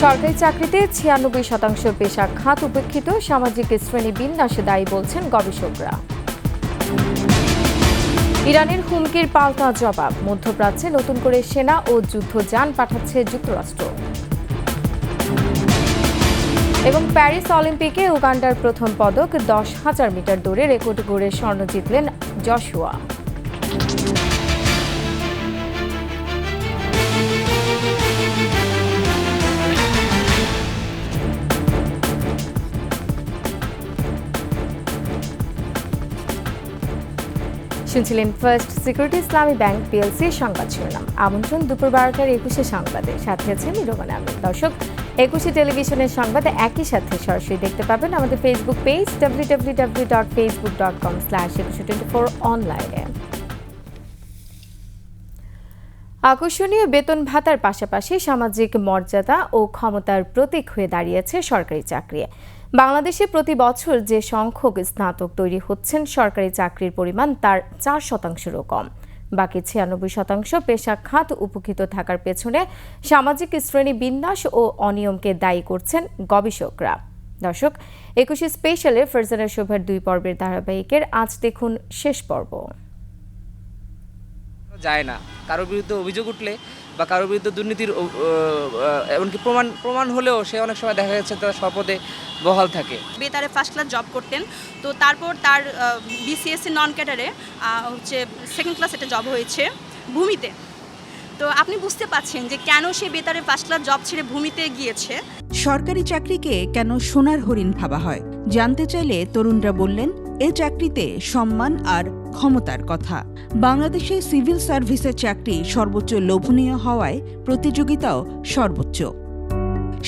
সরকারি চাকরিতে ৯৬% পেশা খাত উপেক্ষিত, সামাজিক শ্রেণী বিন্যাসে দায়ী বলছেন গবেষকরা। ইরানের হুমকির পাল্টা জবাব, মধ্যপ্রাচ্যে নতুন করে সেনা ও যুদ্ধযান পাঠাচ্ছে যুক্তরাষ্ট্র। এবং প্যারিস অলিম্পিকে উগান্ডার প্রথম পদক, ১০,০০০ মিটার দৌড়ে রেকর্ড গড়ে স্বর্ণ জিতলেন জশুয়া। শুনছিলেন ফার্স্ট সিকিউরিটি ইসলামী ব্যাংক পিএলসি সংবাদ শিরোনাম। আমন্ত্রণ দুপুর ১২টার ২১শে সংবাদে, সাথে আছেন নিরোমান আমিন। দর্শক, ২১শে টেলিভিশনের সংবাদে একই সাথে সরাসরি দেখতে পাবেন আমাদের ফেসবুক পেজ www.facebook.com/2124 অনলাইনে। আকর্ষণীয় বেতন ভাতার পাশাপাশি সামাজিক মর্যাদা ও ক্ষমতার প্রতীক হয়ে দাঁড়িয়েছে সরকারি চাকরি। বাংলাদেশে প্রতি বছর যে সংখ্যক স্নাতক তৈরি হচ্ছেন, সরকারি চাকরির পরিমাণ তার ৪%-রও কম। বাকি ৯৬% পেশা খাত উপকৃত থাকার পেছনে সামাজিক শ্রেণী বিন্যাস ও অনিয়মকে দায়ী করছেন গবেষকরা। দর্শক, ২১শে স্পেশালে ফারজানা শোভার ২ পর্বের ধারাবাহিকের আজ দেখুন শেষ পর্ব। যায় না, কারোর বিরুদ্ধে অভিযোগ উঠলে বা কারোর বিরুদ্ধে দুর্নীতির এমনকি প্রমাণ হলেও সে অনেক সময় দেখা যাচ্ছে তারা স্বপদে বহাল থাকে। বেতারে ফার্স্ট ক্লাস জব করতেন, তো তারপর তার বিসিএসসি নন ক্যাডারে সেকেন্ড ক্লাস একটা জব হয়েছে ভূমিতে। তো আপনি বুঝতে পাচ্ছেন যে কেন সে বেতারে ফার্স্ট ক্লাস জব ছেড়ে ভূমিতে গিয়েছে। সরকারি চাকরিকে কেন সোনার হরিণ ভাবা হয় জানতে চাইলে তরুণরা বললেন, এ চাকরিতে সম্মান আর ক্ষমতার কথা। বাংলাদেশে সিভিল সার্ভিসের চাকরি সর্বোচ্চ লোভনীয় হওয়ায় প্রতিযোগিতাও সর্বোচ্চ।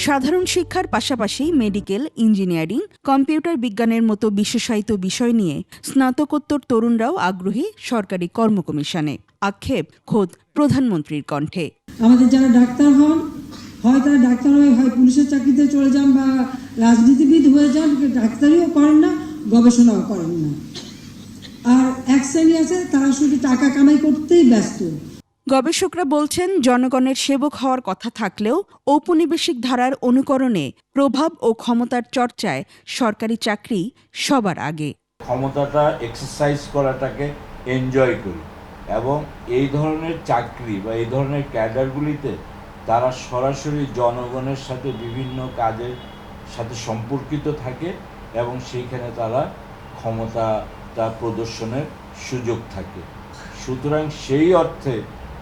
সাধারণ শিক্ষার পাশাপাশি মেডিকেল, ইঞ্জিনিয়ারিং, কম্পিউটার বিজ্ঞানের মতো বিশেষায়িত বিষয় নিয়ে স্নাতকোত্তর তরুণরাও আগ্রহী সরকারি কর্মকমিশনে। আক্ষেপ খোদ প্রধানমন্ত্রীর কণ্ঠে। আমাদের যারা ডাক্তার হন, হয় তারা ডাক্তার হয়ে হয় পুলিশের চাকরিতে চলে যান বা রাজনীতিবিদ হয়ে যান, ডাক্তারিও করেন না, গবেষণাও করেন না। আর এক শ্রেণী আছে তারা শুধু টাকা কামাই করতেই ব্যস্ত। গবেষকরা বলছেন, জনগণের সেবক হওয়ার কথা থাকলেও ঔপনিবেশিক ধারার অনুকরণে প্রভাব ও ক্ষমতার চর্চায় সরকারি চাকরি সবার আগে। ক্ষমতাটা এক্সারসাইজ করাটাকে এনজয় করি এবং এই ধরনের চাকরি বা এই ধরনের ক্যাডারগুলিতে তারা সরাসরি জনগণের সাথে বিভিন্ন কাজের সাথে সম্পর্কিত থাকে এবং সেইখানে তারা ক্ষমতাটা প্রদর্শনের সুযোগ থাকে। সুতরাং সেই অর্থে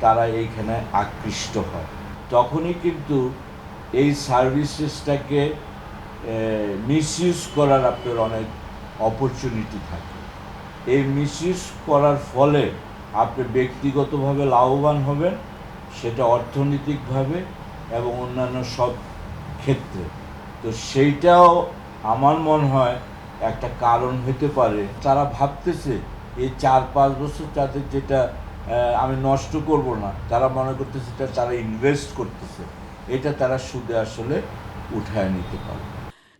তারা এইখানে আকৃষ্ট হয়। তখনই কিন্তু এই সার্ভিসেসটাকে মিসইউজ করার আপনার অনেক অপরচুনিটি থাকে। এই মিসইউজ করার ফলে আপনি ব্যক্তিগতভাবে লাভবান হবেন, সেটা অর্থনৈতিকভাবে এবং অন্যান্য সব ক্ষেত্রে। তো সেইটাও আমার মনে হয় একটা কারণ হতে পারে। তারা ভাবতেছে এই ৪-৫ বছর তাদের যেটা আমি নষ্ট করব না, তারা মনে করতেছে এটা তারা ইনভেস্ট করতেছে, এটা তারা সুদে আসলে উঠায় নিতে পারে।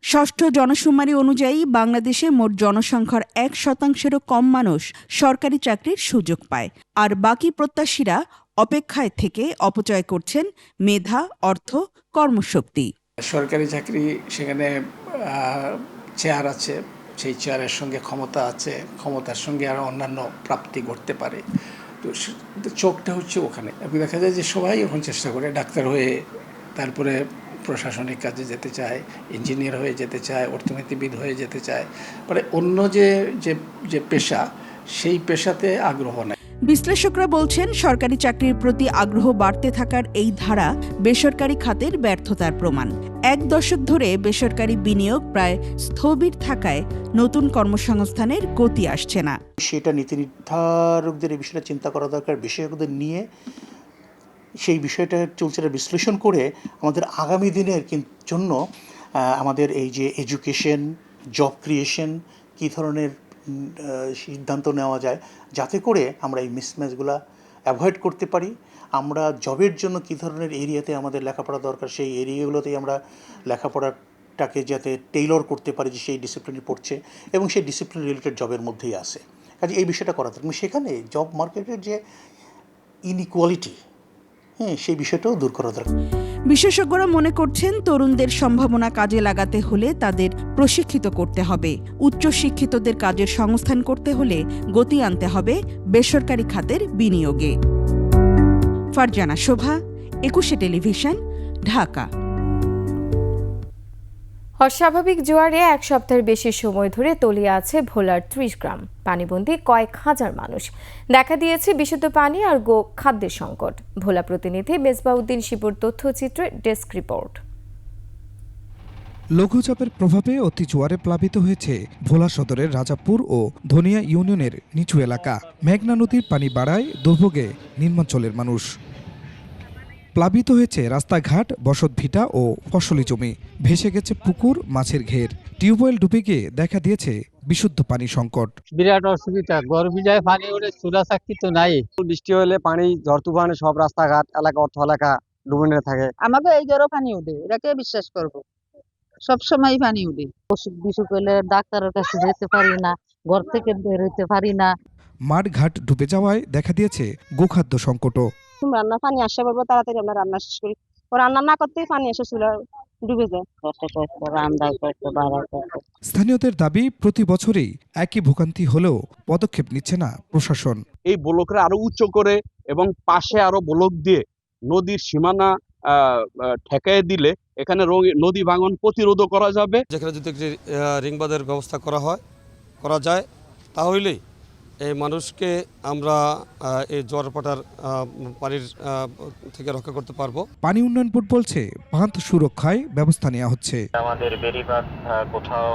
ষষ্ঠ জনশুমারি অনুযায়ী বাংলাদেশে মোট জনসংখ্যার ১%-রও কম মানুষ সরকারি চাকরির সুযোগ পায়, আর বাকি প্রত্যাশীরা অপেক্ষায় থেকে অপচয় করছেন মেধা, অর্থ, কর্মশক্তি। সরকারি চাকরি, সেখানে চেয়ার আছে, সেই চেয়ারের সঙ্গে ক্ষমতা আছে, ক্ষমতার সঙ্গে আর অন্যান্য প্রাপ্তি করতে পারে। তো চোখটা হচ্ছে ওখানে। আপনি দেখা যায় যে সবাই এখন চেষ্টা করে ডাক্তার হয়ে, তারপরে প্রশাসনিক কাজে যেতে চায়, ইঞ্জিনিয়ার হয়ে যেতে চায়, অর্থনীতিবিদ হয়ে যেতে চায়, মানে অন্য যে পেশা, সেই পেশাতে আগ্রহ নেই। বিশ্লেষকরা বলছেন, সরকারি চাকরির প্রতি আগ্রহ বাড়তে থাকার এই ধারা বেসরকারি খাতের ব্যর্থতার প্রমাণ। ১ দশক ধরে বেসরকারি বিনিয়োগ প্রায় স্থবির থাকায় নতুন কর্মসংস্থানের গতি আসছে না। সেটা নীতি নির্ধারকদের এই বিষয়টা চিন্তা করা দরকার, বিশেষজ্ঞদের নিয়ে সেই বিষয়টা চলছে বিশ্লেষণ করে আমাদের আগামী দিনের জন্য আমাদের এই যে এডুকেশন, জব ক্রিয়েশন, কী ধরনের সিদ্ধান্ত নেওয়া যায় যাতে করে আমরা এই মিসম্যাচগুলো অ্যাভয়েড করতে পারি। আমরা জবের জন্য কী ধরনের এরিয়াতে আমাদের লেখাপড়া দরকার, সেই এরিয়াগুলোতেই আমরা লেখাপড়াটাকে যাতে টেইলর করতে পারি যে সেই ডিসিপ্লিনে পড়ছে এবং সেই ডিসিপ্লিন রিলেটেড জবের মধ্যেই আসে। কাজে এই বিষয়টা করা দরকার। সেখানে জব মার্কেটের যে ইনইকুয়ালিটি, সেই বিষয়টাও দূর করা দরকার। বিশেষজ্ঞরা মনে করছেন তরুণদের সম্ভাবনা কাজে লাগাতে হলে তাদের প্রশিক্ষিত করতে হবে। উচ্চশিক্ষিতদের কাজের সংস্থান করতে হলে গতি আনতে হবে বেসরকারি খাতের বিনিয়োগে। ফারজানা শোভা, 21 টেলিভিশন, ঢাকা। অস্বাভাবিক জোয়ারে এক সপ্তাহের বেশি সময় ধরে তলিয়ে আছে ভোলার 30 গ্রাম। পানিবন্দী কয়েক হাজার মানুষ। দেখা দিয়েছে বিশুদ্ধ পানি আর খাদ্যের সংকট। ভোলা প্রতিনিধি মেজবাউদ্দিন শিবুর তথ্যচিত্রে ডেস্ক রিপোর্ট। লঘুচাপের প্রভাবে অতি জোয়ারে প্লাবিত হয়েছে ভোলা সদরের রাজাপুর ও ধনিয়া ইউনিয়নের নিচু এলাকা। মেঘনা নদীর পানি বাড়ায় দুর্ভোগে নিম্নাঞ্চলের মানুষ। প্লাবিত হয়েছে রাস্তাঘাট, বসতভিটা ও ফসলি জমি। ভেসে গেছে পুকুর, মাছের ঘের। টিউবওয়েল ডুবে গিয়ে দেখা দিয়েছে বিশুদ্ধ পানি সংকট। বিরাট অসুবিধা, গরমে যায় পানি ওঠে, চুলা চাকরি তো নাই। বৃষ্টি হলে পানি ঝড় তুফানে সব রাস্তাঘাট এলাকা অর্থ এলাকা ডুবে থাকে। আমাকে এই জ্বরও পানি উঠে, এটাকে বিশ্বাস করবো, সবসময় পানি উঠে। অসুখ বিসুখ হলে ডাক্তারের কাছে যেতে পারি না, ঘর থেকে বের হইতে পারি না। মাঠ ঘাট ডুবে যাওয়ায় দেখা দিয়েছে গোখাদ্য সংকটও। রান্না পানি আসা পড়বো, তাড়াতাড়ি আমরা রান্না শেষ করি, রান্না না করতেই পানি এসে চুলা ডুবে যায়। স্থানীয়দের দাবি, প্রতি বছরই একই ভোগান্তি হলেও পদক্ষেপ নিচ্ছে না প্রশাসন। এই ব্লকরা আরো উচ্চ করে এবং পাশে আরো ব্লক দিয়ে নদীর সীমানা ঠেকায় দিলে এখানে নদী ভাঙন প্রতিরোধ করা যাবে। যেখানে যদি একটি রিংবাঁধের ব্যবস্থা করা যায়, তাহলেই এই মানুষকে আমরা এই জোয়ারপাটার পানির থেকে রক্ষা করতে পারবো। পানি উন্নয়ন বোর্ড বলছে বাঁধ সুরক্ষায় ব্যবস্থা নেওয়া হচ্ছে। আমাদের বেড়িবাঁধ কোথাও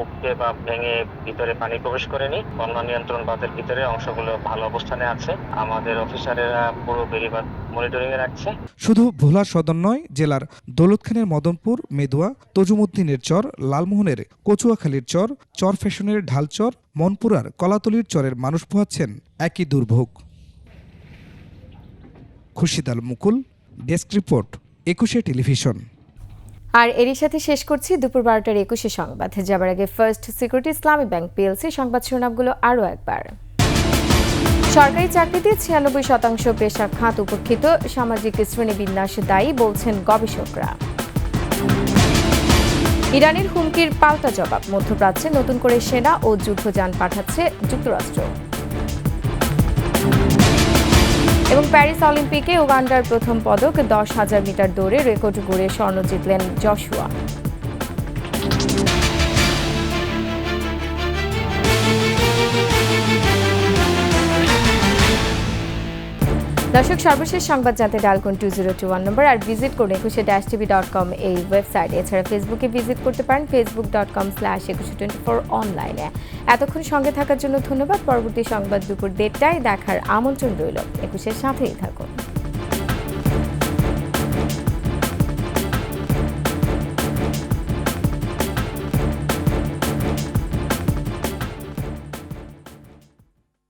উপড়ে বা ভেঙে ভিতরে পানি প্রবেশ করেনি। বন্যা নিয়ন্ত্রণ বাঁধের ভিতরে অংশগুলো ভালো অবস্থানে আছে। আমাদের অফিসারেরা পুরো বেড়িবাঁধ মনিটরিং এ রাখছে। শুধু ভোলা সদর নয়, জেলার দৌলতখানের মদনপুর, মেদুয়া, তজুমুদ্দিনের চর, লালমোহনের কচুয়াখালীর চর, চর ফ্যাশনের ঢালচর, মনপুরার কলাতলির চরের মানুষ পোহাচ্ছেন একই দুর্ভোগ। খুরশিদ আল মুকুল, ডেস্ক রিপোর্ট, 21 টেলিভিশন। আর এরই সাথে শেষ করছি দুপুর 12টার 21 সংবাদ। যাবার আগে ফার্স্ট সিকিউরিটি ইসলামী ব্যাংক পিএলসি সংবাদ শিরোনামগুলো আরও একবার। সরকারি চাকরিতে 96% পেশা খাত উপেক্ষিত, সামাজিক শ্রেণীবিন্যাস দায়ী বলছেন গবেষকরা। ইরানের হুমকির পাল্টা জবাব, মধ্যপ্রাচ্যে নতুন করে সেনা ও যুদ্ধযান পাঠাচ্ছে যুক্তরাষ্ট্র। এবং প্যারিস অলিম্পিকে উগান্ডার প্রথম পদক, 10,000 মিটার দৌড়ে রেকর্ড গড়ে স্বর্ণ জিতলেন জশুয়া। দর্শক, সর্বশেষ সংবাদ জানতে ডায়াল করুন 2021 নম্বর আর ভিজিট করুন 21-tv.com এই ওয়েবসাইটে। এছাড়া ফেসবুকে ভিজিট করতে পারেন facebook.com/2124 অনলাইনে। এতক্ষণ সঙ্গে থাকার জন্য ধন্যবাদ। পরবর্তী সংবাদ দুপুর 1:30টায় দেখার আমন্ত্রণ রইল। 21-এর সাথেই থাকুন।